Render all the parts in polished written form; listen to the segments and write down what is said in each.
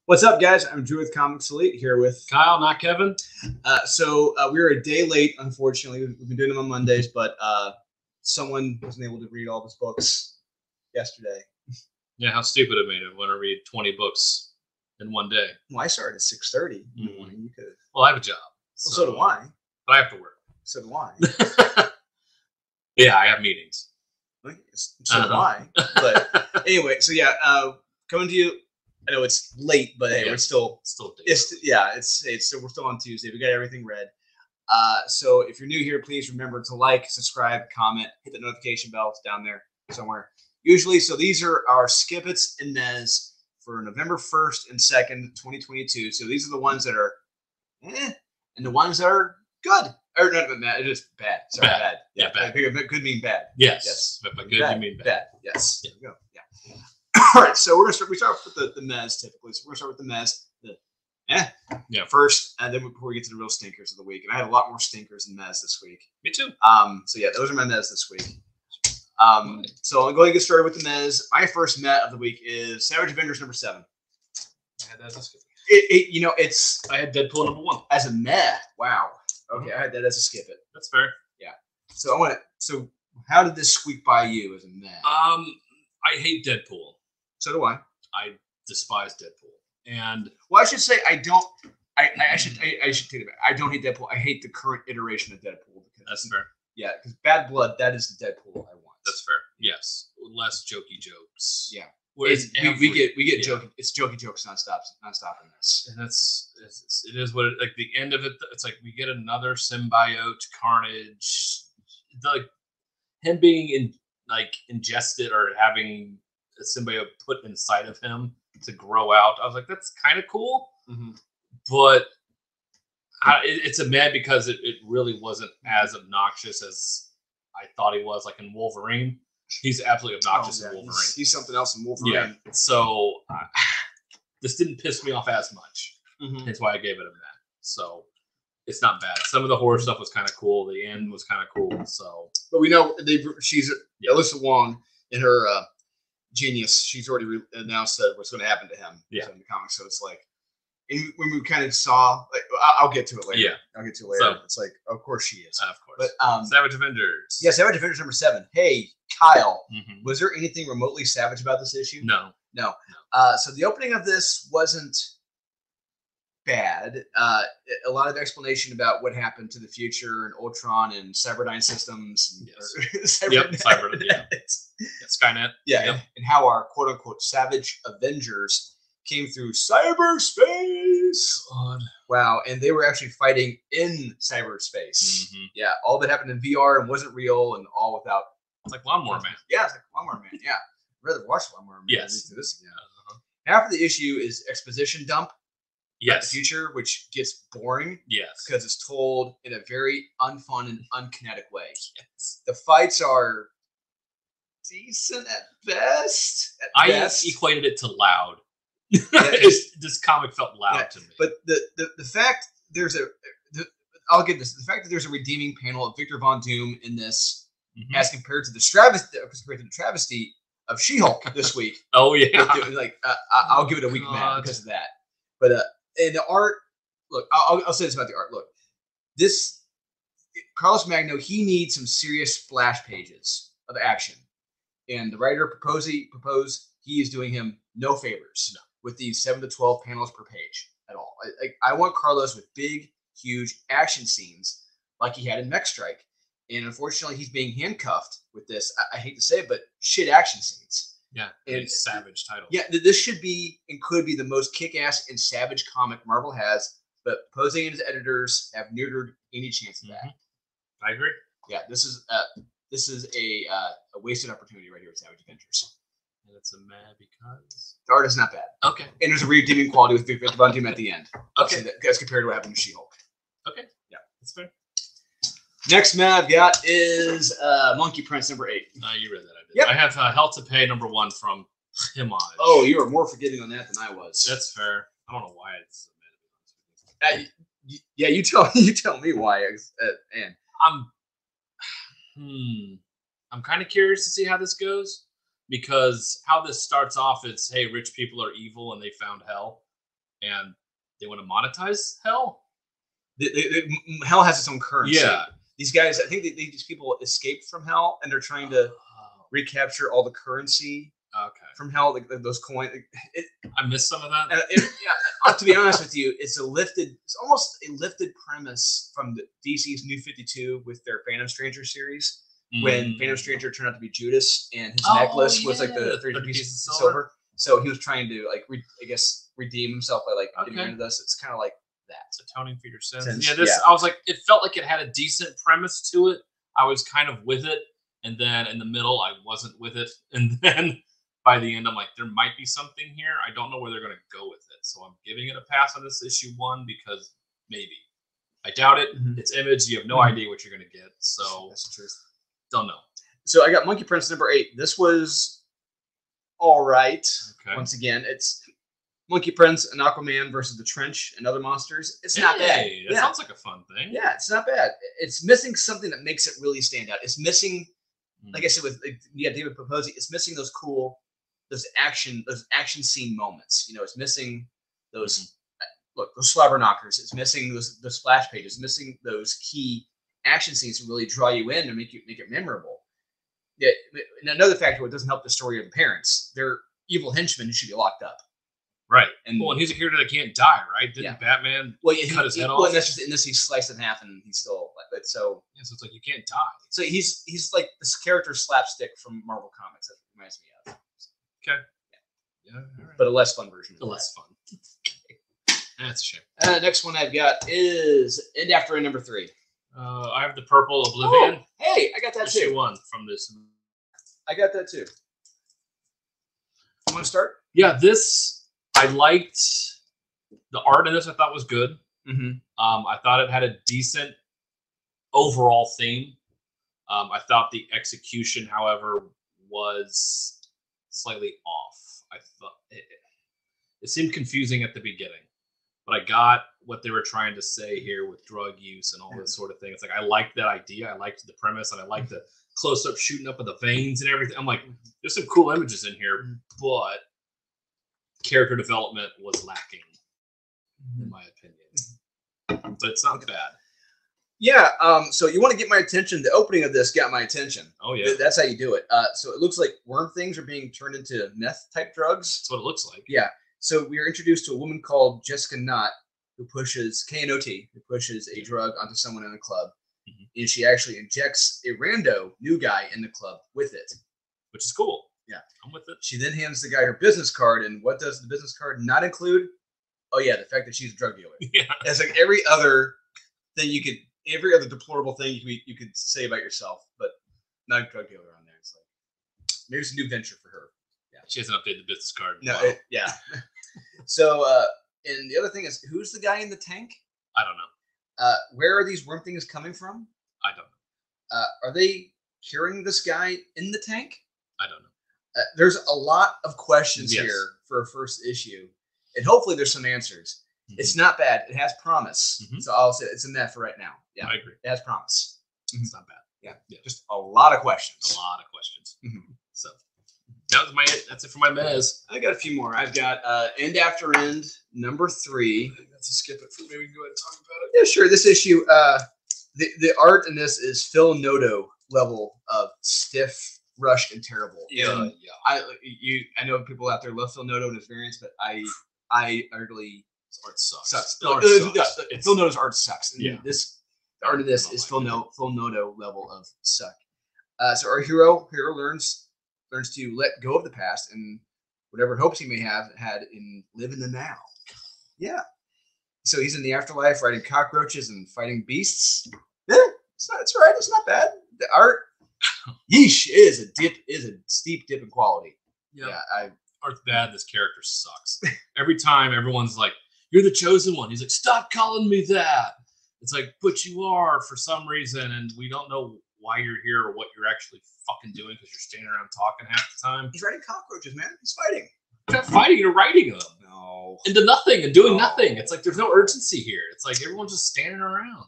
What's up, guys? I'm Drew with Comics Elite here with Kyle, not Kevin. We were a day late, unfortunately. We've been doing them on Mondays, but someone wasn't able to read all his books yesterday. Yeah, how stupid of me to want to read 20 books in one day. Well, I started at 6:30 in the morning. You could. Well, I have a job. Well, so do I. But I have to work. So do I. Yeah, I have meetings. So do I. But anyway, so yeah, coming to you. I know it's late, but hey, we're still we're still on Tuesday. We got everything read. So if you're new here, please remember to like, subscribe, comment, hit the notification bell. It's down there somewhere. Usually, so these are our Skippets and Mez for November 1st and 2nd, 2022. So these are the ones that are and the ones that are good. Or not bad, it is bad. Sorry, bad. Yeah, bad. It could mean bad. Yes. But good, bad, you mean bad. Bad. Yes. There we go. Yeah. All right, so we start with the Mez typically. So we're gonna start with the Mez, first, and then before we get to the real stinkers of the week. And I had a lot more stinkers than Mez this week. Me too. So yeah, those are my Mez this week. So I'll go ahead and get started with the Mez. My first Met of the week is Savage Avengers number 7. I had that as a skip. I had Deadpool number 1 as a Met. Wow. Okay, I had that as a skip it. That's fair. Yeah. So how did this squeak by you as a Met? I hate Deadpool. So do I. I despise Deadpool. And I should say I don't. I should take it back. I don't hate Deadpool. I hate the current iteration of Deadpool. That's fair. Yeah, because Bad Blood, that is the Deadpool I want. That's fair. Yes, less jokey jokes. Yeah, we get jokey. It's jokey jokes nonstop in this. And it is what it, like the end of it. It's like we get another symbiote Carnage. Like him being ingested or having a symbiote put inside of him to grow out. I was like, that's kind of cool, but it's a mad because it really wasn't as obnoxious as I thought he was. Like in Wolverine, he's absolutely obnoxious in Wolverine. He's something else in Wolverine. Yeah. So this didn't piss me off as much. That's why I gave it a mad. So it's not bad. Some of the horror stuff was kind of cool. The end was kind of cool. So, but we know she's Alyssa Wong in her. Genius. She's already announced that what's going to happen to him in the comics. So it's like, when we kind of saw, I'll get to it later. Yeah, I'll get to it later. So, it's like, of course she is. Of course. But Savage Avengers. Yeah, Savage Avengers number 7. Hey, Kyle, was there anything remotely savage about this issue? No. So the opening of this wasn't bad. A lot of explanation about what happened to the future and Ultron and Cyberdyne Systems. Cyberdyne. Skynet. Yeah, and how our quote-unquote Savage Avengers came through cyberspace. God. Wow, and they were actually fighting in cyberspace. Yeah, all that happened in VR and wasn't real and all without... It's like Lawnmower Man. Yeah, it's like Lawnmower Man, yeah. I'd rather watch Lawnmower Man yes. than do this again. Half of the issue is exposition dump. Yes. The future, which gets boring. Yes. Because it's told in a very unfun and unkinetic way. Yes. The fights are decent at best. I equated it to loud. This comic felt loud to me. But the fact I'll give this. The fact that there's a redeeming panel of Victor Von Doom in this as compared to the travesty of She-Hulk this week. Oh yeah. I'll give it a weak man because of that. But in the art, look, I'll say this about the art. Look, this Carlos Magno, he needs some serious splash pages of action, and the writer proposed he is doing him no favors with these 7 to 12 panels per page at all. I want Carlos with big, huge action scenes like he had in Mech Strike, and unfortunately, he's being handcuffed with this. I hate to say it, but shit action scenes. Yeah, and savage title. Yeah, this should be and could be the most kick-ass and savage comic Marvel has, but Posey and his editors have neutered any chance of that. I agree. Yeah, this is a wasted opportunity right here at Savage Avengers. And it's a mad because the art is not bad. Okay. And there's a redeeming quality with Victor Von Doom at the end. Okay. As compared to what happened to She-Hulk. Okay. Yeah, that's fair. Next man I've got is Monkey Prince number 8. You read that. I did. Yep. I have Hell to Pay number 1 from Image. Oh, you are more forgiving on that than I was. That's fair. I don't know why it's yeah, you tell me why. And I'm kind of curious to see how this goes, because how this starts off, it's, hey, rich people are evil and they found hell. and they want to monetize Hell. Hell has its own currency. Yeah. These guys, I think these people escaped from Hell, and they're trying to recapture all the currency from Hell, like those coins. I missed some of that. To be honest with you, it's almost a lifted premise from the DC's New 52 with their Phantom Stranger series. When Phantom Stranger turned out to be Judas, and his necklace was like the 30 pieces of silver. So he was trying to redeem himself by getting rid of this. It's kind of like that. Atoning for your sins. I was like, it felt like it had a decent premise to it. I was kind of with it, and then in the middle, I wasn't with it, and then by the end, I'm like, there might be something here. I don't know where they're going to go with it, so I'm giving it a pass on this issue 1 because maybe. I doubt it. It's Image. You have no idea what you're going to get, so that's the truth. Don't know. So I got Monkey Prince number 8. This was all right. Okay. Once again, it's Monkey Prince and Aquaman versus the Trench and other monsters. It's not bad. That sounds like a fun thing. Yeah, it's not bad. It's missing something that makes it really stand out. It's missing, like I said, with David Poposi, it's missing those action scene moments. It's missing those those slobber knockers. It's missing those splash pages. It's missing those key action scenes to really draw you in and make it memorable. Yeah, and another factor, what doesn't help the story of the parents, they're evil henchmen who should be locked up. Right. And he's a character that can't die, right? Didn't Batman cut his head off? Well, that's just in this he's sliced in half and he's still so it's like you can't die. So he's like this character slapstick from Marvel Comics that reminds me of. Okay. Yeah. Right. But a less fun version. Less fun. That's a shame. Next one I've got is End After End number 3. I have the Purple Oblivion. Oh, hey, I got that too. 1 from this. I got that too. You want to start? Yeah, I liked the art in this. I thought was good. I thought it had a decent overall theme. I thought the execution, however, was slightly off. I thought it seemed confusing at the beginning. But I got what they were trying to say here with drug use and all this sort of thing. It's like, I liked that idea. I liked the premise, and I liked the close-up shooting up of the veins and everything. I'm like, there's some cool images in here, but character development was lacking, in my opinion. But it's not bad. Yeah, so you want to get my attention. The opening of this got my attention. Oh, yeah. That's how you do it. So it looks like worm things are being turned into meth-type drugs. That's what it looks like. Yeah. So we are introduced to a woman called Jessica Knott, who pushes K-N-O-T, who pushes a drug onto someone in the club. And she actually injects a rando new guy in the club with it. Which is cool. Yeah. I'm with it. She then hands the guy her business card, and what does the business card not include? Oh, yeah, the fact that she's a drug dealer. Yeah. It's like every other deplorable thing you could say about yourself, but not a drug dealer on there. It's like, maybe it's a new venture for her. Yeah. She hasn't updated the business card. No, yeah. So, and the other thing is, who's the guy in the tank? I don't know. Where are these worm things coming from? I don't know. Are they curing this guy in the tank? I don't know. There's a lot of questions here for a first issue, and hopefully there's some answers. It's not bad. It has promise. So I'll say it's in that for right now. Yeah, I agree. It has promise. It's not bad. Yeah, just a lot of questions. A lot of questions. So that's it for my mez. I got a few more. I've got End After End number 3. I think that's a skip it for me. We can go ahead and talk about it. Yeah, sure. This issue, the art in this is Phil Noto level of stiff, rushed, and terrible. Yeah, I know people out there love Phil Noto and his variants, but I utterly art sucks. Phil Noto's art sucks. And yeah. The art of this is Phil Noto level of suck. So our hero learns to let go of the past and whatever hopes he may have had in live in the now. Yeah. So he's in the afterlife riding cockroaches and fighting beasts. Yeah, it's right. It's not bad. The art, yeesh, is a steep dip in quality. Yep. Yeah. Art's bad. This character sucks. Every time everyone's like, "You're the chosen one." He's like, "Stop calling me that." It's like, but you are for some reason, and we don't know why you're here or what you're actually fucking doing because you're standing around talking half the time. He's riding cockroaches, man. He's fighting. You're not fighting. You're writing them. No. Into nothing and doing nothing. It's like there's no urgency here. It's like everyone's just standing around.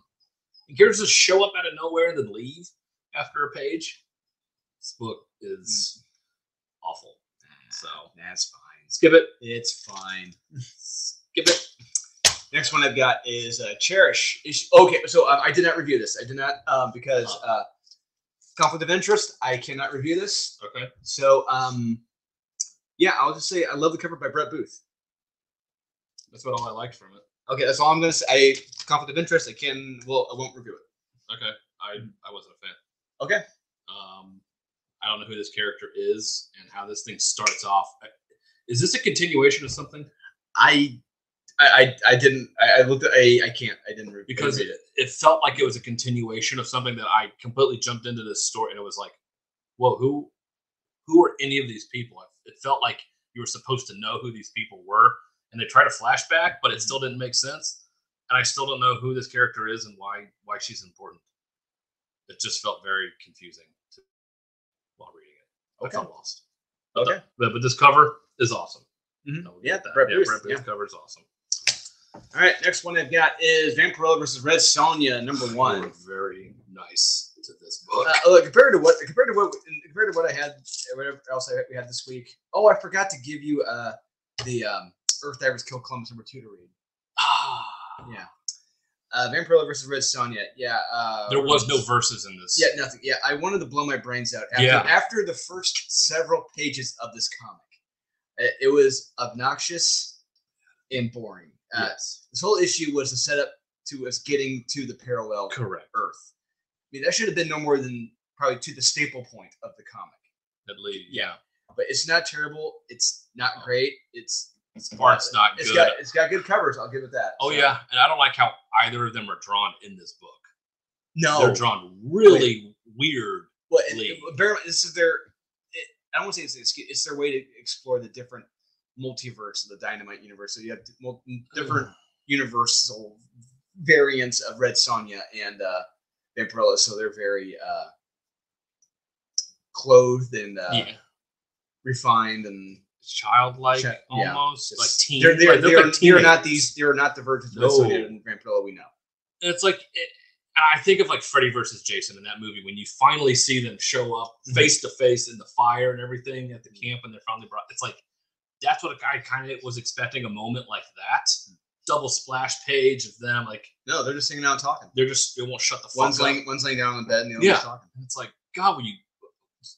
And characters just show up out of nowhere and then leave after a page. This book is awful. So that's fine. Skip it. It's fine. Skip Skip it. Next one I've got is Cherish. Okay, so I did not review this. I did not because conflict of interest. I cannot review this. Okay. So yeah, I'll just say I love the cover by Brett Booth. That's what all I liked from it. Okay, that's all I'm gonna say. Conflict of interest. I won't review it. Okay. I wasn't a fan. Okay. I don't know who this character is and how this thing starts off. Is this a continuation of something? I didn't. I looked at I can't. I didn't read because it. It felt like it was a continuation of something that I completely jumped into this story and it was like, whoa, who are any of these people? It felt like you were supposed to know who these people were, and they try to flashback, but it still didn't make sense. And I still don't know who this character is and why she's important. It just felt very confusing while reading it. Okay. I felt lost. Okay. But this cover is awesome. Mm-hmm. Yeah, Brett Booth cover is awesome. All right, next one I've got is Vampirella versus Red Sonja, #1. We're very nice to this book. Look, compared to what I had, whatever else we had this week. Oh, I forgot to give you the Earth Divers Kill Columbus #2 to read. Yeah. Vampirella versus Red Sonja. Yeah. There was no verses in this. Yeah, nothing. Yeah, I wanted to blow my brains out after the first several pages of this comic. It was obnoxious and boring. Yes. This whole issue was a setup to us getting to the parallel Earth. I mean, that should have been no more than probably to the staple point of the comic. At least, yeah. But it's not terrible. It's not great. It's art's not good. It's got good covers. I'll give it that. Oh, yeah. And I don't like how either of them are drawn in this book. No. They're drawn really weird. Well, this is their... I don't want to say it's an excuse. It's their way to explore the different multiverse of the Dynamite universe. So you have different universal variants of Red Sonja and Vampirella. So they're very clothed and refined and childlike, almost like teen. They're not these. They're not the versions of Red Sonja and Vampirella we know. It's like I think of like Freddy versus Jason in that movie when you finally see them show up face to face in the fire and everything at the camp and they're finally brought. It's like that's what I kind of was expecting, a moment like that. Double splash page of them, like no, they're just sitting down talking. They won't shut the fuck up. One's laying down on the bed and the other's talking. It's like, God, will you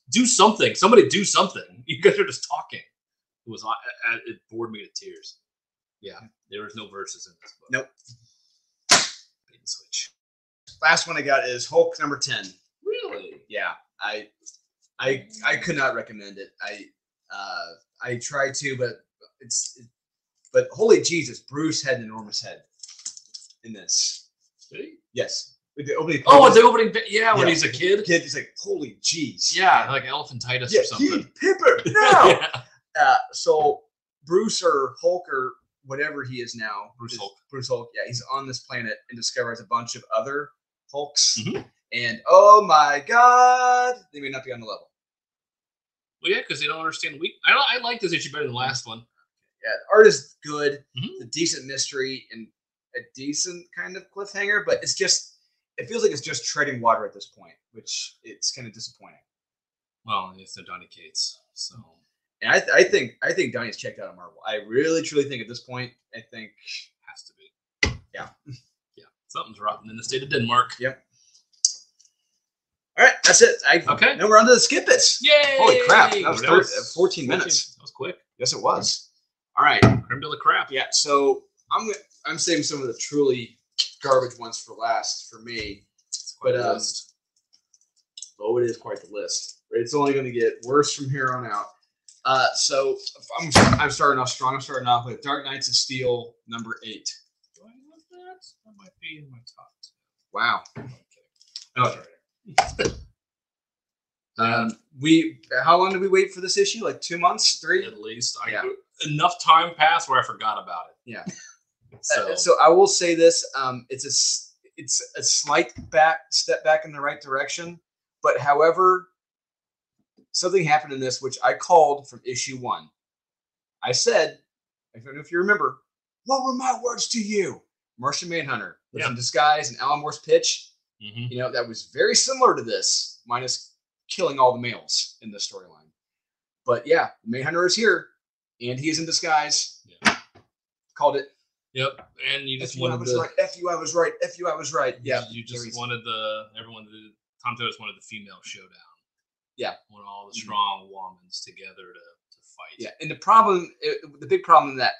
do something? Somebody do something. You guys are just talking. It bored me to tears. Yeah, there was no verses in this book. Nope. Bait and switch. Last one I got is Hulk #10. Really? Yeah, I could not recommend it. I tried to, but holy Jesus, Bruce had an enormous head in this. Did he? Yes. The opening. When he's a kid. He's like, holy jeez. Yeah, like elephantitis or something. Pipper, no. So Bruce or Hulk or whatever he is now, Bruce Hulk. Yeah, he's on this planet and discovers a bunch of other Hulks, and oh my God, they may not be on the level. Well, yeah, because they don't understand I like this issue better than the last one. Yeah, the art is good. It's a decent mystery and a decent kind of cliffhanger, but it feels like it's just treading water at this point, which it's kind of disappointing. Well, it's no Donny Cates, so. And I think Donny's checked out of Marvel. I really truly think at this point, I think has to be. Yeah. Yeah. Something's rotten in the state of Denmark. Yep. All right, that's it. Okay. Now we're on to the skip it. Yay! Holy crap! That was 14 minutes. That was quick. Yes, it was. All right. Creme de la crap. Yeah. So I'm saving some of the truly garbage ones for last for me, but it is quite the list. It's only going to get worse from here on out. So I'm starting off strong. I'm starting off with Dark Knights of Steel #8. Do I have that? That might be in my top 10. Wow. No, it's right here. How long did we wait for this issue? Like 2 months, 3? At least. Enough time passed where I forgot about it. Yeah. So I will say this: it's a slight step back in the right direction, but however, something happened in this which I called from issue 1. I said, I don't know if you remember, what were my words to you? Martian Manhunter was in disguise in Alan Moore's pitch. You know, that was very similar to this, minus killing all the males in the storyline. But yeah, Manhunter is here, and he is in disguise. Yeah. Called it. Yep, and you just wanted the right. F you, I was right. F you, I was right. Yeah, you just wanted Tom Totes wanted the female showdown. Yeah, wanted all the strong womans together to fight. Yeah, and the big problem that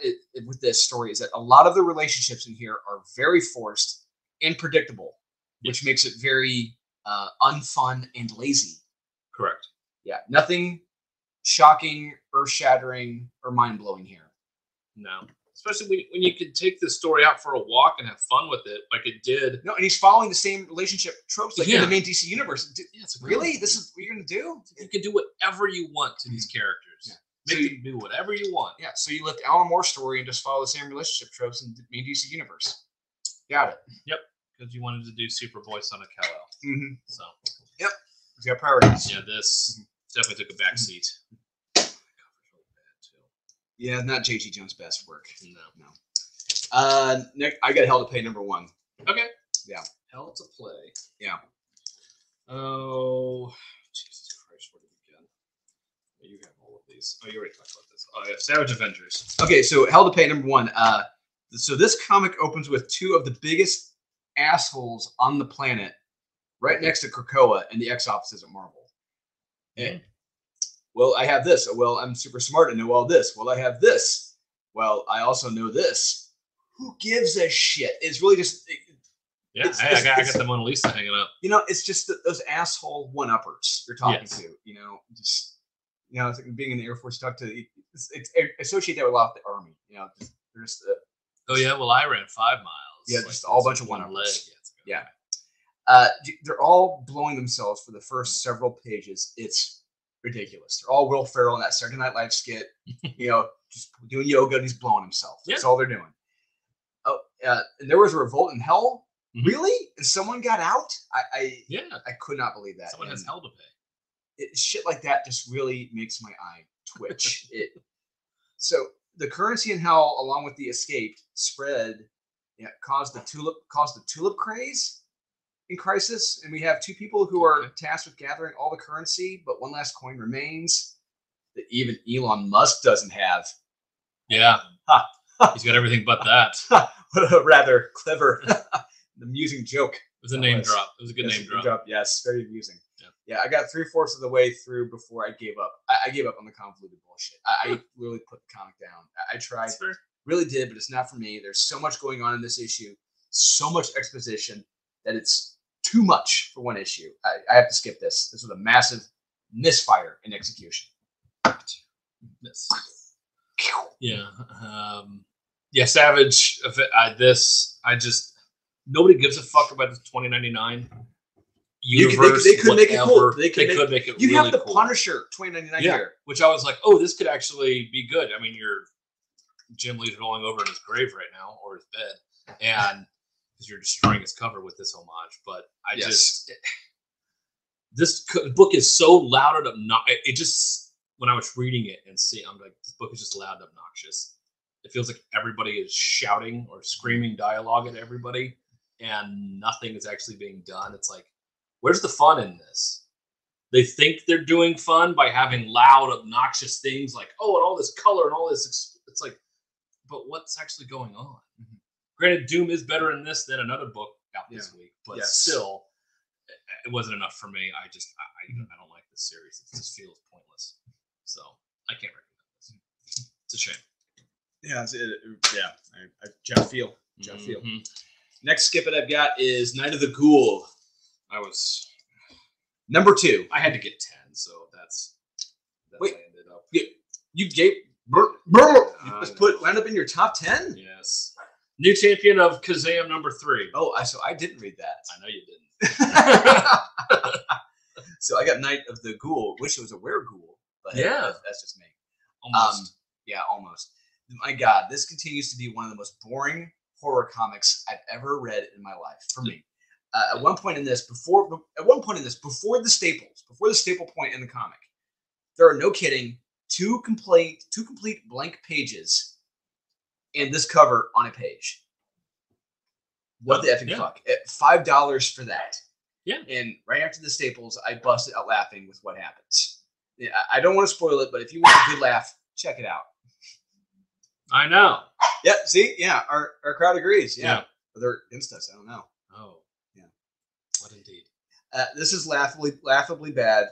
with this story is that a lot of the relationships in here are very forced and predictable, which makes it very unfun and lazy. Correct. Yeah, nothing shocking, earth-shattering, or mind-blowing here. No. Especially when you could take this story out for a walk and have fun with it, like it did. No, and he's following the same relationship tropes like in the main DC universe. Really? This is what you're going to do? You can do whatever you want to these characters. Yeah. Make them do whatever you want. Yeah, so you lift Alan Moore's story and just follow the same relationship tropes in the main DC universe. Got it. Yep, because you wanted to do Superboy Son of Kal-El. Mm-hmm. So. Yep. He's got priorities. Yeah, this definitely took a back seat. Yeah, not J.G. Jones' best work. No. Next, I got Hell to Pay #1. Okay. Yeah. Hell to Play. Yeah. Oh, Jesus Christ! Where did we get? You have all of these. Oh, you already talked about this. Oh, yeah, Savage Avengers. Okay, so Hell to Pay #1. So this comic opens with two of the biggest assholes on the planet, right next to Krakoa and the ex-offices at Marvel. And well, I have this. Well, I'm super smart and know all this. Well, I have this. Well, I also know this. Who gives a shit? It's really just... I got the Mona Lisa hanging up. It's just those asshole one-uppers you're talking to. Just... it's like being in the Air Force, talk to... associate that with a lot of the Army. They're just... oh, yeah? Well, I ran 5 miles. Yeah, just all a bunch of one-uppers. Yeah. They're all blowing themselves for the first several pages. It's ridiculous. They're all Will Ferrell in that Saturday Night Live skit, just doing yoga and he's blowing himself. That's all they're doing. Oh, and there was a revolt in Hell. Mm-hmm. Really? And someone got out? I could not believe that. Someone has Hell to Pay. Shit like that just really makes my eye twitch. So the currency in Hell, along with the escape spread, caused the tulip craze in Crisis, and we have two people who are tasked with gathering all the currency, but one last coin remains that even Elon Musk doesn't have. Yeah. He's got everything but that. What a rather clever, amusing joke. It was a name drop. It was a good name drop. Yes, very amusing. Yeah, I got 3/4 of the way through before I gave up. I gave up on the convoluted bullshit. I literally put the comic down. I tried. Really did, but it's not for me. There's so much going on in this issue, so much exposition that it's too much for one issue. I have to skip this. This was a massive misfire in execution. Miss. Yeah. Savage. Nobody gives a fuck about this 2099 universe. They could make it cool. They could make it. You really have the cool. Punisher 2099 here, which I was like, oh, this could actually be good. I mean, Jim Lee's rolling over in his grave right now, or his bed, and because you're destroying his cover with this homage. But this book is so loud and obnoxious. It just, when I was reading it and seeing, I'm like, this book is just loud and obnoxious. It feels like everybody is shouting or screaming dialogue at everybody, and nothing is actually being done. It's like, where's the fun in this? They think they're doing fun by having loud, obnoxious things like, oh, and all this color and all this. It's like, but what's actually going on? Mm-hmm. Granted, Doom is better in this than another book out this week, but still, it wasn't enough for me. I don't like this series. It just feels pointless. So I can't recommend this. It's a shame. Yeah, Jeff Feel. Next skip it I've got is Night of the Ghoul. I was #2. I had to get 10, so that's wait, I ended up. You gave wound up in your top 10? Yes. New champion of Kazam #3. Oh, so I didn't read that. I know you didn't. So I got Night of the Ghoul. Wish it was a werewolf, but that's just me. Almost. Almost. My God, this continues to be one of the most boring horror comics I've ever read in my life. For me, at one point in this, before the staple point in the comic, there are, no kidding, two complete blank pages, and this cover on a page. What the effing fuck? At $5 for that. Yeah. And right after the staples, I busted out laughing with what happens. I don't want to spoil it, but if you want a good laugh, check it out. I know. Yeah, see? Yeah, our crowd agrees. Yeah. They're against us. I don't know. Oh. Yeah. What indeed? This is laughably bad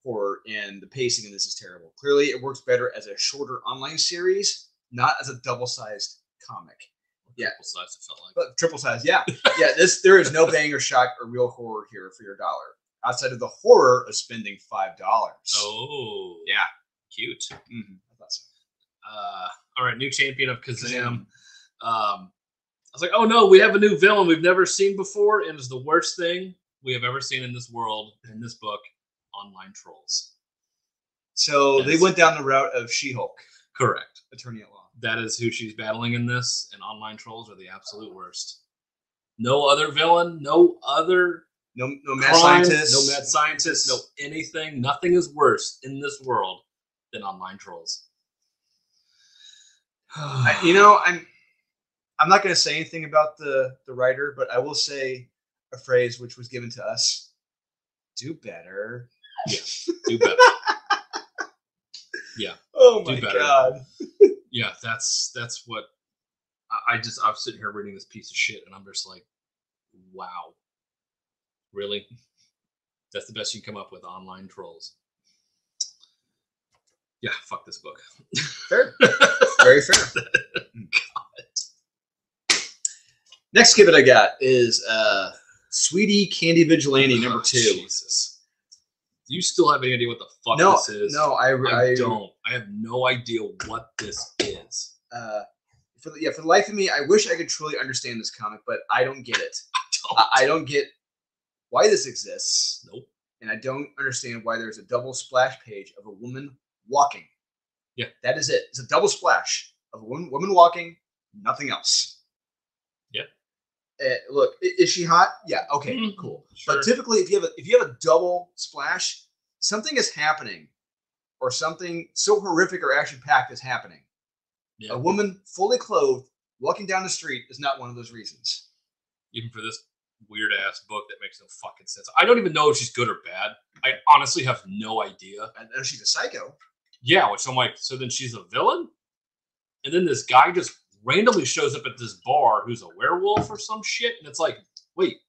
horror, and the pacing in this is terrible. Clearly, it works better as a shorter online series, not as a double-sized comic. Yeah. Triple size, it felt like. But triple size, yeah. Yeah, there is no bang or shock or real horror here for your dollar. Outside of the horror of spending $5. Oh. Yeah. Cute. Mm-hmm. I thought so. All right, new champion of Kazam. I was like, oh no, we have a new villain we've never seen before, and it's the worst thing we have ever seen in this world, in this book, online trolls. So they went down the route of She-Hulk. Correct. Attorney at law. That is who she's battling in this, and online trolls are the absolute worst. No other villain, no mad scientist, no mad scientist, no anything. Nothing is worse in this world than online trolls. I'm not going to say anything about the writer, but I will say a phrase which was given to us: "Do better." Yeah, do better. Yeah. Oh my god. Yeah, that's what I was sitting here reading this piece of shit, and I'm just like, wow, really? That's the best you can come up with, online trolls. Yeah, fuck this book. Fair. Very fair. God. Next skip I got is Sweetie Candy Vigilante number 2. Jesus. Do you still have any idea what the fuck this is? No, I don't. I have no idea what this is. For the life of me, I wish I could truly understand this comic, but I don't get it. I don't get why this exists. Nope. And I don't understand why there's a double splash page of a woman walking. Yeah. That is it. It's a double splash of a woman walking, nothing else. Yeah. Look, is she hot? Yeah. Okay. Mm-hmm. Cool. Sure. But typically, if you have a double splash, something is happening, or something so horrific or action packed is happening. Yeah. A woman fully clothed walking down the street is not one of those reasons. Even for this weird ass book that makes no fucking sense. I don't even know if she's good or bad. I honestly have no idea. I know she's a psycho. Yeah, which I'm like, so then she's a villain? And then this guy just randomly shows up at this bar who's a werewolf or some shit, and it's like, wait,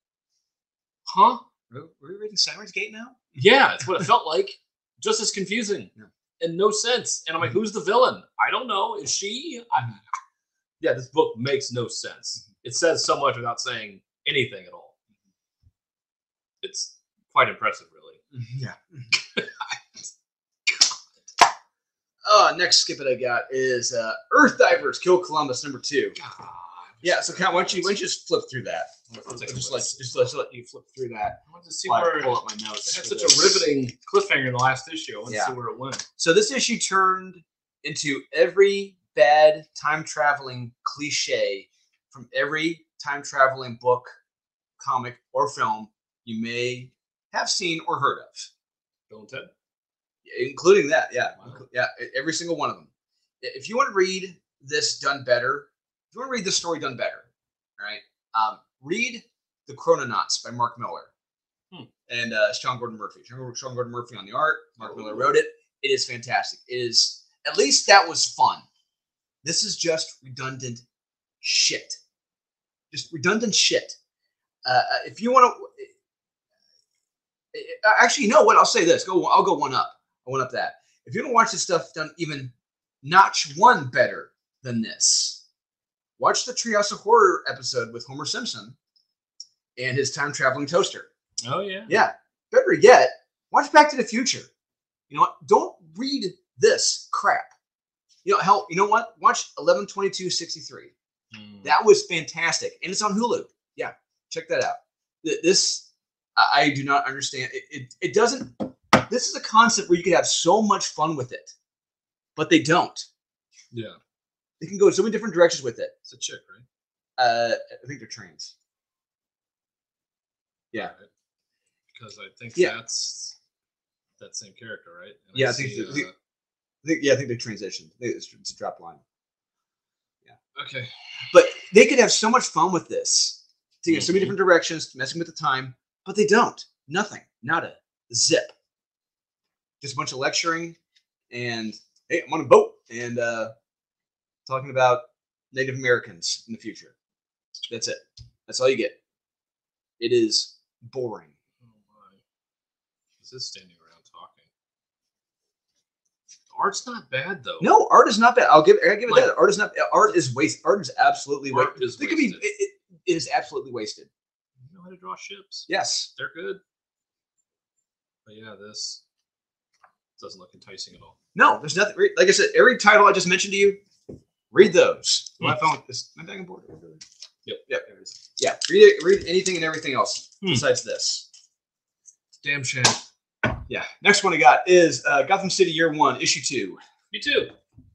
huh? Were we reading Siren's Gate now? Yeah, that's what it felt like. Just as confusing. Yeah. And no sense. And I'm like, who's the villain? I don't know. Is she? Yeah, this book makes no sense. It says so much without saying anything at all. It's quite impressive, really. Yeah. Next skip it I got is Earth Divers Kill Columbus number 2. God, yeah, so Count, why don't you just flip through that? Just let you flip through that. I want to see where pull up my notes. It had such a riveting cliffhanger in the last issue. I want to see where it went. So this issue turned into every bad time traveling cliche from every time traveling book, comic, or film you may have seen or heard of. Bill and Ted. Including that, yeah. Wow. Yeah, every single one of them. If you want to read this done better, if you want to read this story done better, right? Read The Chrononauts by Mark Miller and Sean Gordon Murphy. Sean Gordon Murphy on the art. Mark Miller wrote it. It is fantastic. It is, at least that was fun. This is just redundant shit. Just redundant shit. If you want to, actually, you know what? I'll say this. I'll go one up. I went up that. If you don't watch this stuff done even notch one better than this, watch the Treehouse of Horror episode with Homer Simpson and his time-traveling toaster. Oh, yeah. Yeah. Better yet, watch Back to the Future. You know what? Don't read this crap. You know, hell, you know what? Watch 11/22/63. That was fantastic. And it's on Hulu. Yeah. Check that out. This, I do not understand. It doesn't... This is a concept where you could have so much fun with it, but they don't. Yeah. They can go so many different directions with it. It's a chick, right? I think they're trans. Yeah. Right. Because I think that's that same character, right? And yeah, I think they transitioned. It's a drop line. Yeah. Okay. But they could have so much fun with this. To get so many different directions, messing with the time, but they don't. Nothing. Not a zip. Just a bunch of lecturing and, hey, I'm on a boat. And talking about Native Americans in the future. That's it. That's all you get. It is boring. Oh my! This is standing around talking. Art's not bad though. No, art is not bad. I give it that. Art is not. Art is waste. Art is absolutely wasted. It is absolutely wasted. You know how to draw ships? Yes, they're good. But yeah, this doesn't look enticing at all. No, there's nothing. Like I said, every title I just mentioned to you, read those. My phone is my back and board. Yep. There it is. Yeah, read anything and everything else besides this. Damn shame. Yeah. Next one I got is Gotham City Year 1, Issue 2. Me too.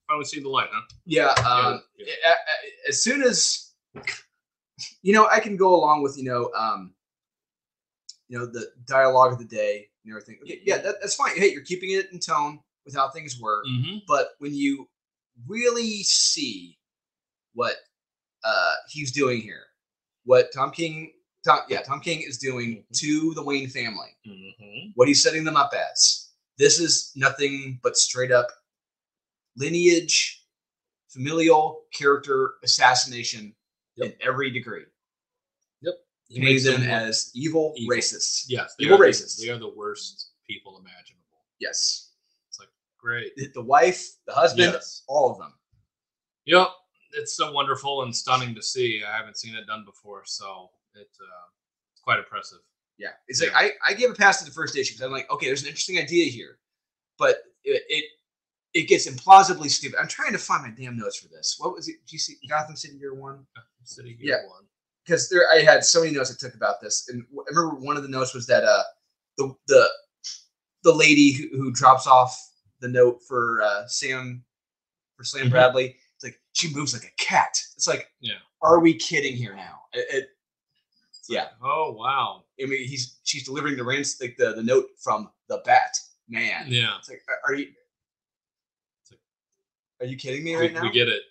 Finally seen the light, huh? Yeah. As soon as I can go along with the dialogue of the day and everything. Okay, yeah, that's fine. Hey, you're keeping it in tone with how things were. Mm-hmm. But when you really see what he's doing here, what Tom King is doing to the Wayne family, what he's setting them up as. This is nothing but straight up lineage, familial character assassination in every degree. Yep. He made them as evil racists. Yes. Evil racists. They are the worst people imaginable. Yes. It's like, great. The wife, the husband, all of them. Yep. It's so wonderful and stunning to see. I haven't seen it done before, so it's quite impressive. Yeah. It's like I gave a pass to the first issue because I'm like, okay, there's an interesting idea here. But it gets implausibly stupid. I'm trying to find my damn notes for this. What was it? Did you see Gotham City Year 1? Gotham City Year 1. Because I had so many notes I took about this, and I remember one of the notes was that the lady who drops off the note for Sam Bradley, it's like she moves like a cat. It's like, are we kidding here now? Yeah. Oh wow. I mean, she's delivering the note from the Bat Man. Yeah. It's like, are you kidding me right now? We get it.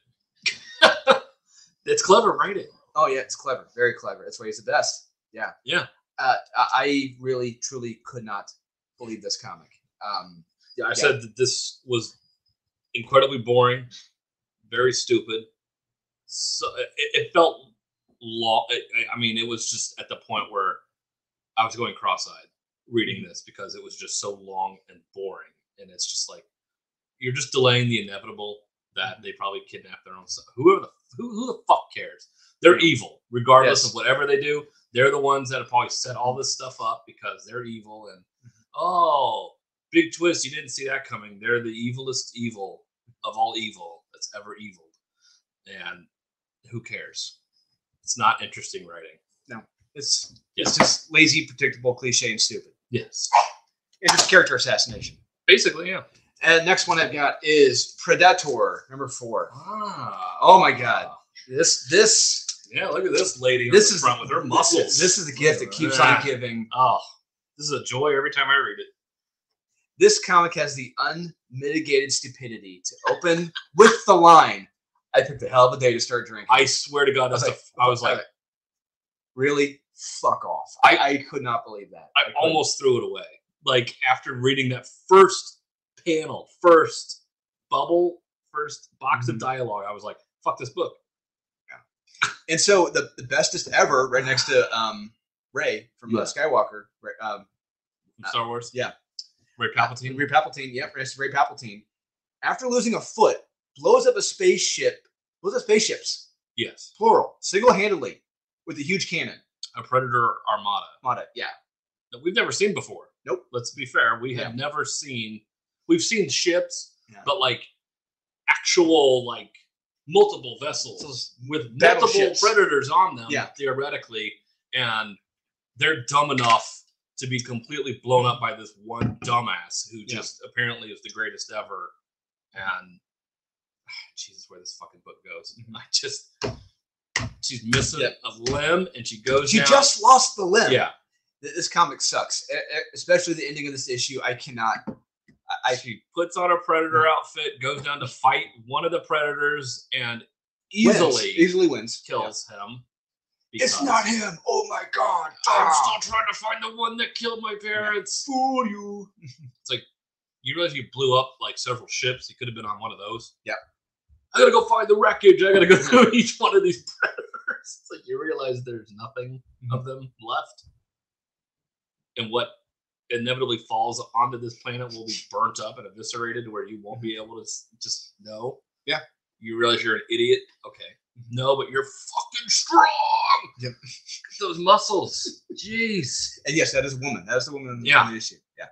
It's clever writing. Oh yeah, it's clever, very clever. That's why he's the best. Yeah. Yeah. I really, truly could not believe this comic. I said that this was incredibly boring, very stupid. So it felt long. I mean, it was just at the point where I was going cross-eyed reading this because it was just so long and boring, and it's just like you're just delaying the inevitable that they probably kidnap their own son. Who the fuck cares? They're evil, regardless of whatever they do. They're the ones that have probably set all this stuff up because they're evil. And big twist! You didn't see that coming. They're the evilest evil of all evil that's ever eviled. And who cares? It's not interesting writing. No, it's just lazy, predictable, cliche, and stupid. Yes, it's just character assassination. Basically, yeah. And next one I've got is Predator #4. Oh my God! This. Yeah, look at this lady on the front with her muscles. This is the gift that keeps on giving. Oh, this is a joy every time I read it. This comic has the unmitigated stupidity to open with the line, "I picked a hell of a day to start drinking." I swear to God, I was like, really? Fuck off. I could not believe that. I almost threw it away. Like, after reading that first panel, first bubble, first box of dialogue, I was like, fuck this book. And so the bestest ever, right next to Ray from Skywalker, from Star Wars. Yeah, Ray Palpatine. Ray Palpatine. Yep, Ray Palpatine. After losing a foot, blows up spaceships. Yes, plural, single-handedly, with a huge cannon. A Predator Armada. Yeah, that we've never seen before. Nope. Let's be fair. We have never seen. We've seen ships, but like actual like. Multiple vessels with multiple predators on them, theoretically, and they're dumb enough to be completely blown up by this one dumbass who just apparently is the greatest ever. And Jesus, where this fucking book goes. She's missing a limb, and she goes. She just lost the limb. Yeah, this comic sucks, especially the ending of this issue. I cannot. She puts on a Predator outfit, goes down to fight one of the Predators, and easily wins, kills him. It's not him. Oh my God! I'm still trying to find the one that killed my parents. Fool you! It's like you realize you blew up like several ships. He could have been on one of those. Yeah. I gotta go find the wreckage. I gotta go through each one of these predators. It's like you realize there's nothing of them left, and what inevitably falls onto this planet will be burnt up and eviscerated to where you won't be able to just know. Yeah. You realize you're an idiot. Okay. No, but you're fucking strong. Yep. Those muscles. Jeez. And yes, that is a woman. That is the woman in the issue. Yeah.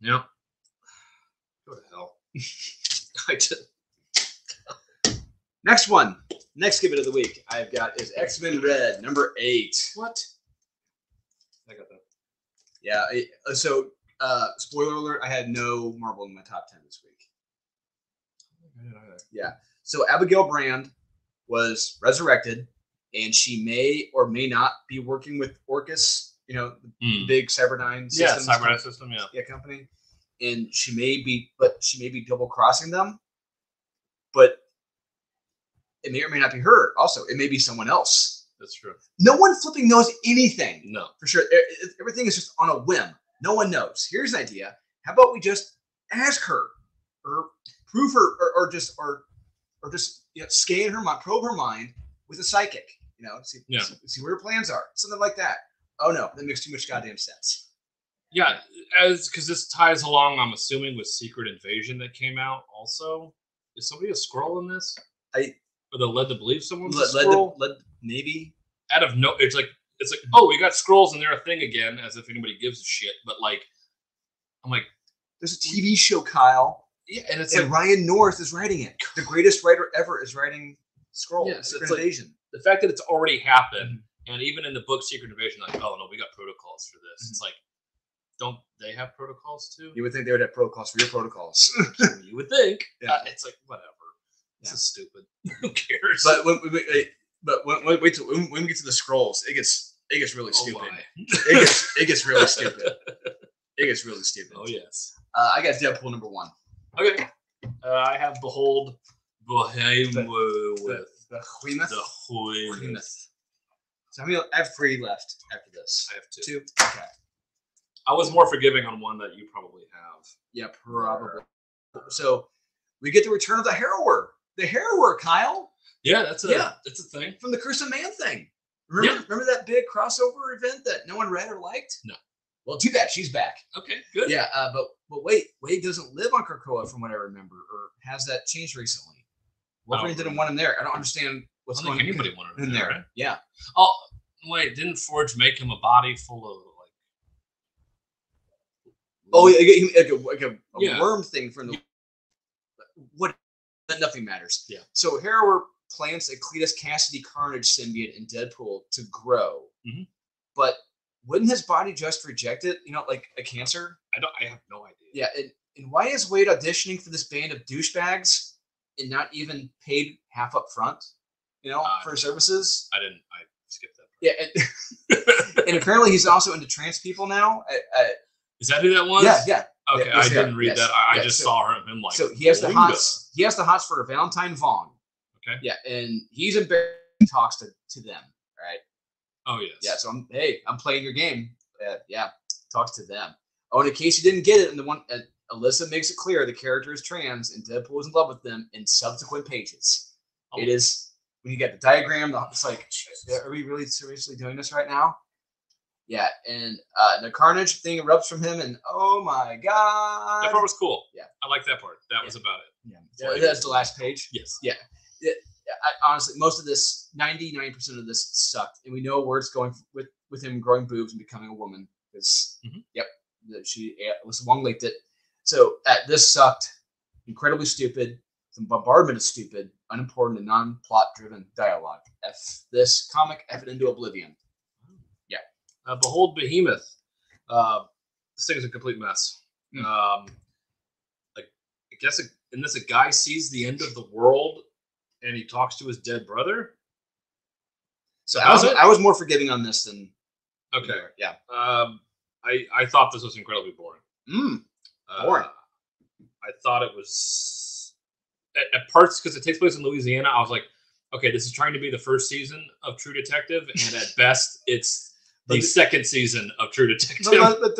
Yep. Go to hell. I just... Next one. Next give it of the week I've got is X-Men Red, number 8. What? I got that. Yeah. So, spoiler alert, I had no Marvel in my top 10 this week. Yeah. So Abigail Brand was resurrected, and she may or may not be working with Orchis, the big Cyberdyne systems. Yeah, Cyberdyne system, company. And she may be double crossing them, but it may or may not be her. Also, it may be someone else. That's true. No one flipping knows anything. No, for sure. Everything is just on a whim. No one knows. Here's an idea. How about we just ask her, or prove her, or just scan her mind, probe her mind with a psychic. See where her plans are. Something like that. Oh no, that makes too much goddamn sense. Yeah, because this ties along, I'm assuming, with Secret Invasion that came out also. Is somebody a Skrull in this? Or they're led to believe someone's a Skrull? Maybe. Out of no, it's like, oh, we got Skrulls and they're a thing again, as if anybody gives a shit. But I'm like, there's a TV show, Kyle. Yeah, and it's like Ryan North is writing it. The greatest writer ever is writing Skrull. Yeah, Secret Invasion. The fact that it's already happened, and even in the book Secret Invasion, like, oh no, we got protocols for this. It's like, don't they have protocols too? You would think they would have protocols for your protocols. You would think. Yeah. It's like, whatever. This is stupid. Who cares? But when we get to the Skrulls, it gets really stupid. It gets really stupid. It gets really stupid. Oh yes. I got Deadpool number 1. Okay. I have Behold Behemoth. The Behemoth. So I have 3 left after this. I have 2. 2. Okay. I was more forgiving on one that you probably have. Yeah, probably. So we get the return of the Harrower. The Harrower, Kyle. Yeah, that's a thing. From the Curse of Man thing. Remember that big crossover event that no one read or liked? No. Well, too bad. She's back. Okay, good. Yeah, but wait. Wade doesn't live on Krakoa from what I remember, or has that changed recently? Wolverine didn't want him there. I don't understand what's going on. Anybody wanted him there, right? Yeah. Oh, wait, didn't Forge make him a body full of like a worm thing from the what? Nothing matters. Yeah. So Harrower plants a Cletus Cassidy Carnage symbiote in Deadpool to grow, but wouldn't his body just reject it? Like a cancer. I have no idea. Yeah, and why is Wade auditioning for this band of douchebags and not even paid half up front? For services. I skipped that part. Yeah, and apparently he's also into trans people now. Is that who that was? Yeah. Okay, I didn't read that. I just saw him like. So he has the hots. He has the hots for Valentine Vaughn. Okay. Yeah, and he's embarrassed. Talks to them, right? Oh yes. Yeah. So I'm playing your game. Yeah. Talks to them. Oh, and in case you didn't get it, Alyssa makes it clear the character is trans, and Deadpool is in love with them in subsequent pages. Oh. It is when you get the diagram. It's like, are we really seriously doing this right now? Yeah, and the Carnage thing erupts from him, and oh my god, that part was cool. Yeah, I like that part. That was about it. Yeah, that's the last page. Yes. Yeah. Honestly, most of this, 99% of this sucked, and we know where it's going with him growing boobs and becoming a woman. Because Alyssa Wong leaked it. So this sucked. Incredibly stupid. Some bombardment of stupid, unimportant, and non-plot driven dialogue. F this comic, F it into oblivion. Behold Behemoth. This thing is a complete mess. I guess in this, a guy sees the end of the world and he talks to his dead brother. So I was more forgiving on this than. Okay. Yeah. I thought this was incredibly boring. Boring. I thought it was at parts, because it takes place in Louisiana. I was like, okay, this is trying to be the first season of True Detective, and at best, it's the second season of True Detective. But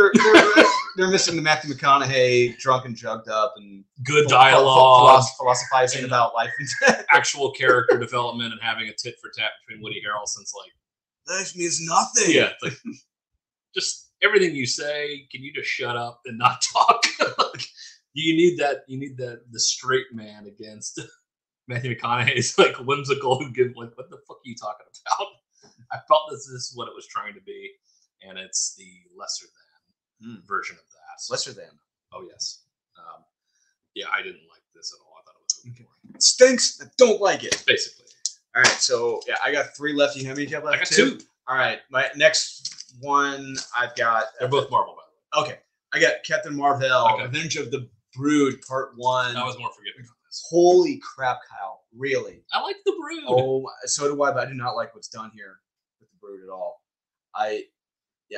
they're missing the Matthew McConaughey drunk and drugged up and good dialogue, philosophizing about life and death. Actual character development and having a tit for tat between Woody Harrelson's like, this means nothing. Yeah, like, just everything you say. Can you just shut up and not talk? You need that. You need the straight man against Matthew McConaughey's like whimsical who give like, what the fuck are you talking about? I felt this is what it was trying to be, and it's the lesser than version of that. Lesser than. Oh yes. Yeah, I didn't like this at all. I thought it was okay. It stinks. I don't like it. Basically. All right, so yeah, I got 3 left. You have any left? I got 2. All right, my next one I've got. They're both Marvel, by the way. Okay, I got Captain Marvel, Revenge of the Brood, Part 1. I was more forgiving on this. Holy crap, Kyle! Really? I like the Brood. Oh, so do I, but I do not like what's done here with the Brood at all.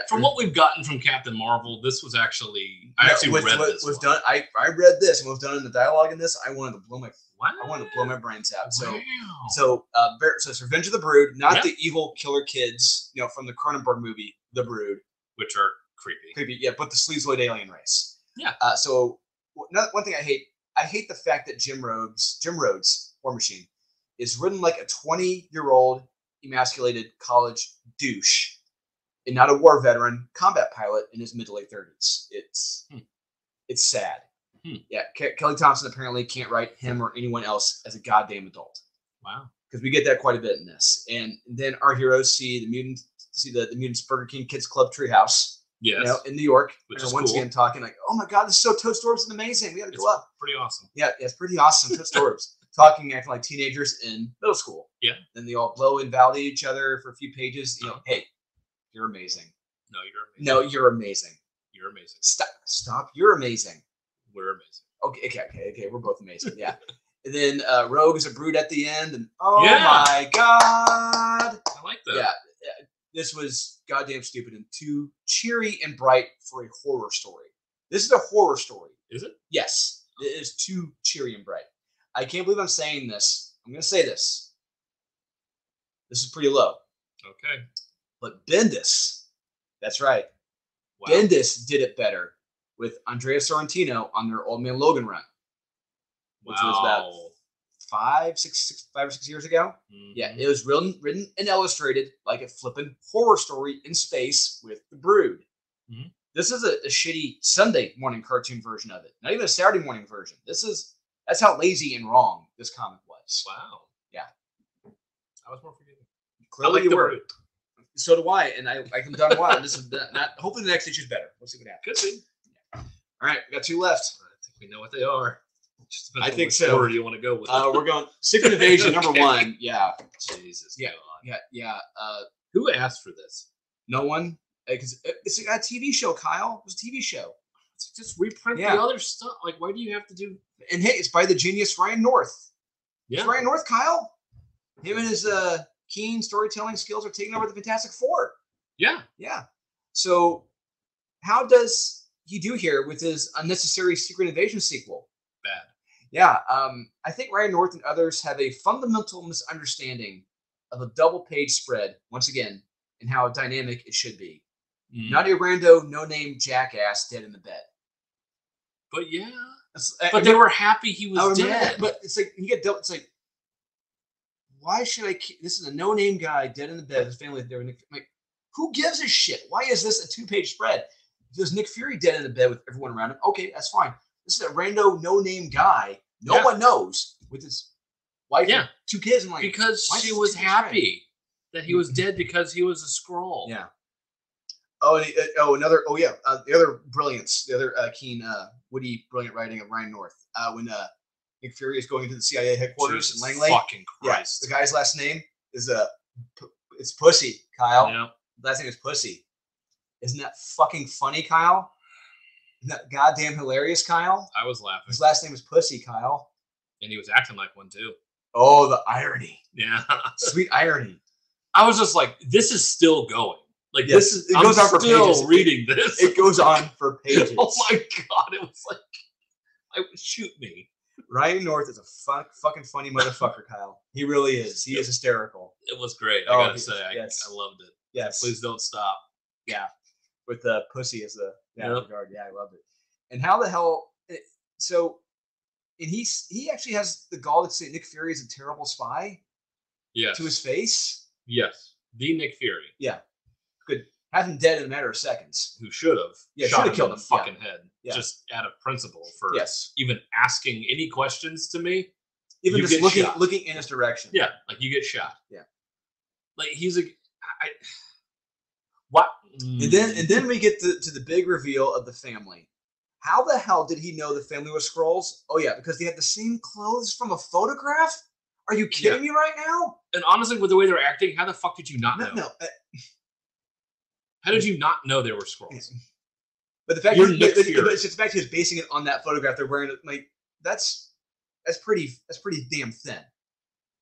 From what we've gotten from Captain Marvel, this was actually read this. Was done. I read this and what was done in the dialogue in this. I wanted to blow my brains out. So it's Revenge of the Brood, not the evil killer kids, from the Cronenberg movie, The Brood, which are creepy. Yeah, but the sleazoid alien race. Yeah. So one thing I hate the fact that Jim Rhodes, War Machine, is written like a 20-year-old emasculated college douche. And not a war veteran, combat pilot in his mid to late 30s. It's sad. Yeah, Kelly Thompson apparently can't write him or anyone else as a goddamn adult. Wow. Because we get that quite a bit in this. And then our heroes see the Mutants Burger King Kids Club Treehouse. Yes. In New York. Which is once cool. again talking like, oh my God, this is so Toast Orbs and amazing. We got to go up. Pretty awesome. Yeah, it's pretty awesome. Toast Orbs. Acting like teenagers in middle school. Yeah. Then they all blow and validate each other for a few pages. Hey. You're amazing. No, you're amazing. No, you're amazing. You're amazing. Stop. You're amazing. We're amazing. Okay. We're both amazing. Yeah. And then Rogue is a Brood at the end, and my God, I like that. Yeah, this was goddamn stupid and too cheery and bright for a horror story. This is a horror story. Is it? Yes, it is too cheery and bright. I can't believe I'm saying this. I'm going to say this. This is pretty low. Okay. But Bendis, that's right. Wow. Bendis did it better with Andrea Sorrentino on their Old Man Logan run, which was about 5 or 6 years ago. Mm-hmm. Yeah, it was written and illustrated like a flippin' horror story in space with the Brood. Mm-hmm. This is a shitty Sunday morning cartoon version of it, not even a Saturday morning version. That's how lazy and wrong this comic was. Wow. Yeah. I was more forgiving. Clearly you were. So do I, and I can done a while. This is not. Hopefully, the next issue's better. We'll see what happens. Could be. Yeah. All right, we got 2 left. I think we know what they are. Just I think so. Where do you want to go with it? We're going Secret Invasion number 1. Yeah. Jesus. Yeah. God. Yeah. Who asked for this? No one. Because it's a TV show, Kyle. It was a TV show. Just reprint the other stuff. Like, why do you have to do? And hey, it's by the genius Ryan North. Yeah. It's Ryan North, Kyle. Him and his keen storytelling skills are taking over the Fantastic Four. Yeah. Yeah. So how does he do here with his unnecessary Secret Invasion sequel? Bad. Yeah. I think Ryan North and others have a fundamental misunderstanding of a double-page spread, once again, and how dynamic it should be. Not a rando, no-name jackass dead in the bed. But yeah. But they were happy he was dead. That, but it's like, you get dealt, it's like, why should I keep, this is a no-name guy dead in the bed, his family there. Like, who gives a shit? Why is this a 2-page spread? If there's Nick Fury dead in the bed with everyone around him, okay, that's fine. This is a rando, no-name guy no one knows with his wife and 2 kids. And like, because she was happy that he was dead because he was a Skrull. Yeah. The other brilliance, the other keen, witty, brilliant writing of Ryan North. When Nick Fury is going into the CIA headquarters in Langley. Fucking Christ. Yeah, the guy's last name is it's Pussy, Kyle. Yeah. Last name is Pussy. Isn't that fucking funny, Kyle? Isn't that goddamn hilarious, Kyle? I was laughing. His last name is Pussy, Kyle. And he was acting like one too. Oh, the irony. Yeah. Sweet irony. I was just like, this is still going. Like, yes, this is, it goes on for pages. Reading this. It goes on for pages. Oh my God. It was like, shoot me. Ryan North is a fucking funny motherfucker, Kyle. He really is. He is hysterical. It was great. I gotta say, I loved it. Yes. Please don't stop. Yeah, with the pussy as the Yep. guard. Yeah, I loved it. And how the hell? So, and he actually has the gall to say Nick Fury is a terrible spy Yes. to his face. Yes. The Nick Fury. Yeah, could have him dead in a matter of seconds. Who should have should have killed him the fucking head Yeah. just out of principle for yes, even asking any questions to me. even You just get looking in his direction. Yeah, like you get shot. Yeah. Like he's a what? And then we get to the big reveal of the family. How the hell did he know the family was Skrulls? Oh yeah, because they had the same clothes from a photograph. Are you kidding me right now? And honestly, with the way they're acting, how the fuck did you not know? No. How did you not know they were Skrulls? But the fact You're but Nick Fury. it's just the fact he was basing it on that photograph they're wearing. Like that's pretty damn thin.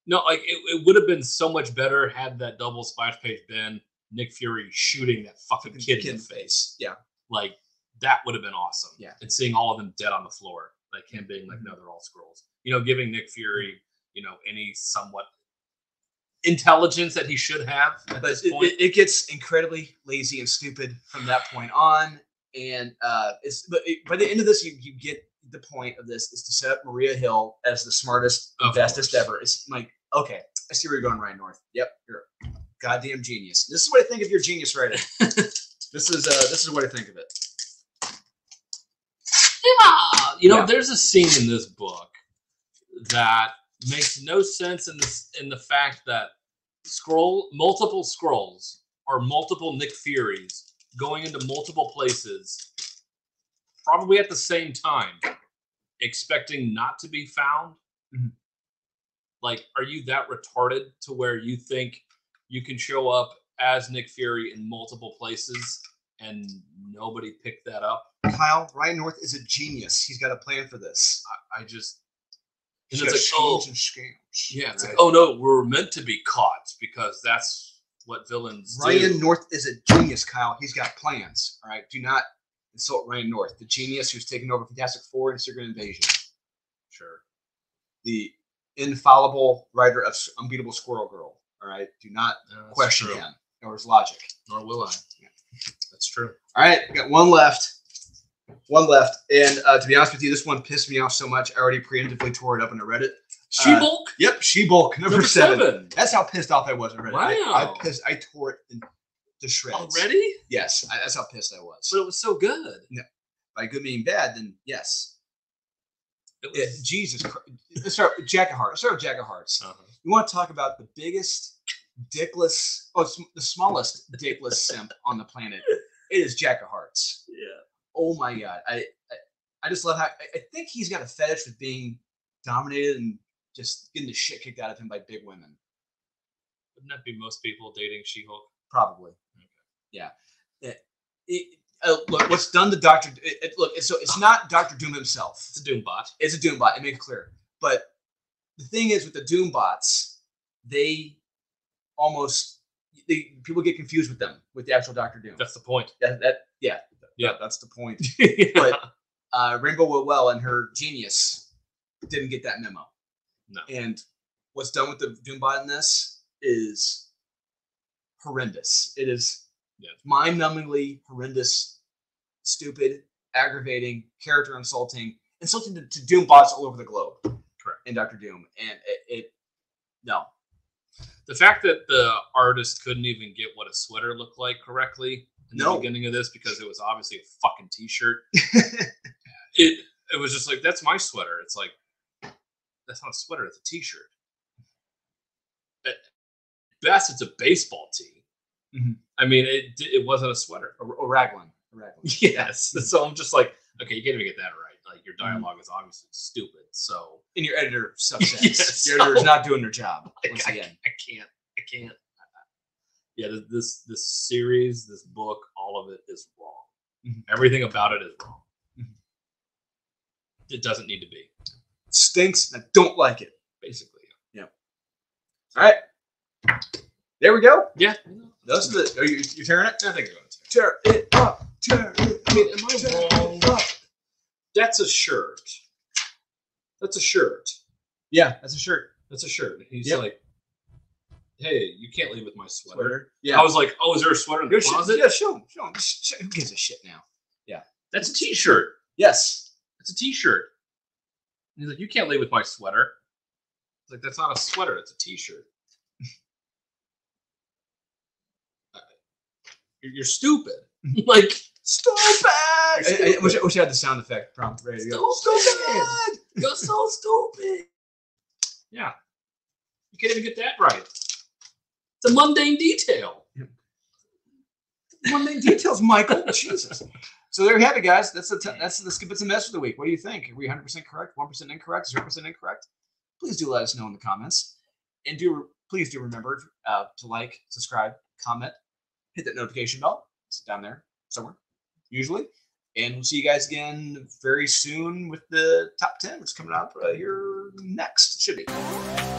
No, like it would have been so much better had that double splash page been Nick Fury shooting that fucking kid in the face. Yeah. Like that would have been awesome. Yeah. And seeing all of them dead on the floor, like him being like, no, they're all Skrulls. You know, giving Nick Fury, you know, any somewhat intelligence that he should have at But this point. it gets incredibly lazy and stupid from that point on. And by the end of this, you get the point of this is to set up Maria Hill as the smartest, Of bestest course. ever. It's like, okay, I see where you're going, Ryan North. Yep, you're a goddamn genius. This is what I think of your genius writing. This is what I think of it. Yeah, you know, Yeah. there's a scene in this book that makes no sense in the fact that multiple Skrulls or multiple Nick Furies going into multiple places, probably at the same time, expecting not to be found. Mhm. Like, are you that retarded to where you think you can show up as Nick Fury in multiple places and nobody picked that up? Kyle, Ryan North is a genius. He's got a plan for this. I just. He's And got it's like, oh, schemes and scams. yeah, it's right? like, oh no, we're meant to be caught because that's what villains Ryan do. North is a genius, Kyle. He's got plans. All right, do not insult Ryan North, the genius who's taken over Fantastic Four and Secret Invasion, Sure. the infallible writer of Unbeatable Squirrel Girl. All right, do not That's question true. him or his logic. Nor will I. Yeah. That's true. All right, we got one left. And to be honest with you, this one pissed me off so much. I already preemptively tore it up on the Reddit. She-Hulk? Yep, She-Hulk number 7. That's how pissed off I was already. Wow. I tore it into shreds. Already? Yes, that's how pissed I was. But it was so good. By good meaning bad, then yes. It was, Jesus Christ. Let's start with Jack of Hearts. Let's start with Jack of Hearts. You want to talk about the biggest dickless, the smallest dickless simp on the planet. It is Jack of Hearts. Yeah. Oh my God. I just love how, I think he's got a fetish with being dominated and just getting the shit kicked out of him by big women. Wouldn't that be most people dating She-Hulk? Probably. Okay. Yeah. Look, what's done to Doctor? It's not Doctor Doom himself. It's a Doombot. It's a Doombot. It makes it clear. But the thing is, with the Doombots, people get confused with them with the actual Doctor Doom. That's the point. Yeah, that's the point. Yeah. But Rainbow Whitwell and her genius didn't get that memo. No. And what's done with the Doombot in this is horrendous. It is mind-numbingly horrendous, stupid, aggravating, character insulting to Doombots all over the globe. Correct. In Doctor Doom. And no. The fact that the artist couldn't even get what a sweater looked like correctly in the beginning of this because it was obviously a fucking t-shirt. It was just like, that's my sweater. It's like, that's not a sweater, it's a t-shirt. At best, it's a baseball tee. Mm-hmm. I mean, it wasn't a sweater. A raglan. Yes. So I'm just like, okay, you can't even get that right. Like, your dialogue is obviously stupid. So. And your editor sucks. Yes, your editor is not doing their job. Once again. I can't. Yeah, this series, this book, all of it is wrong. Mm-hmm. Everything about it is wrong. Mm-hmm. It doesn't need to be. It stinks. And I don't like it. Basically. Yeah. All right. There we go. Yeah. That's the. Are you tearing it? I think I'm going to Tear it up. Tear it. I mean, am I wrong? That's a shirt. That's a shirt. Yeah, that's a shirt. That's a shirt. He's Yep. like, hey, you can't leave with my sweater. Yeah. I was like, oh, is there a sweater in the closet? Yeah, show him. Who gives a shit now? Yeah. That's a t-shirt. Yes. It's a t-shirt. And he's like, you can't leave with my sweater. It's like, that's not a sweater. It's a t-shirt. You're stupid. Like, stupid. I wish I had the sound effect prompt ready to go. Stupid. You're so stupid. Yeah. You can't even get that right. It's a mundane detail. Mundane details, Michael. Jesus. So there you have it, guys. That's the Skip It's a Mess for the week. What do you think? Are we 100% correct? 1% incorrect? 0% incorrect? Please do let us know in the comments. And please do remember to like, subscribe, comment, hit that notification bell. It's down there somewhere, usually. And we'll see you guys again very soon with the top 10, which is coming up here next. Should be.